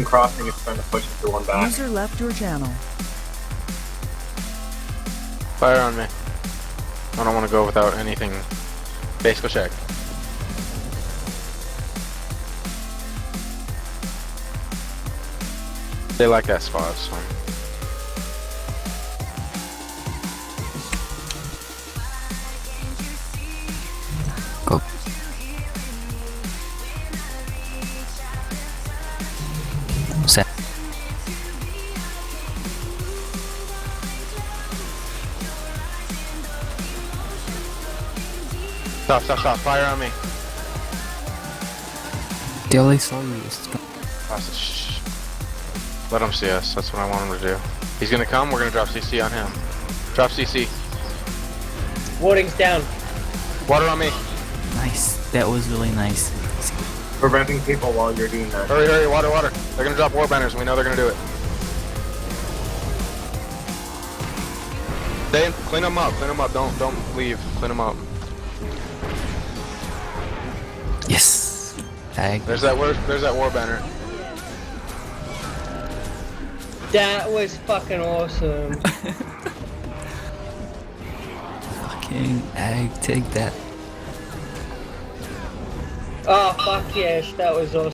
crossing is trying to push everyone back. User left your channel. Fire on me. I don't want to go without anything. Base, go check. They like that spot, so. Go. Set. Stop. Fire on me. They only saw you. Shh. Let him see us. That's what I want him to do. He's gonna come. We're gonna drop CC on him. Drop CC. Warding's down. Water on me. Nice. That was really nice. Preventing people while you're doing that. Hurry. Water. They're gonna drop war banners, and we know they're gonna do it. Stay in. Clean them up. Don't leave. Clean them up. Yes. Tag. There's that war banner. That was fucking awesome. Fucking egg. Take that. Oh fuck yes, that was awesome.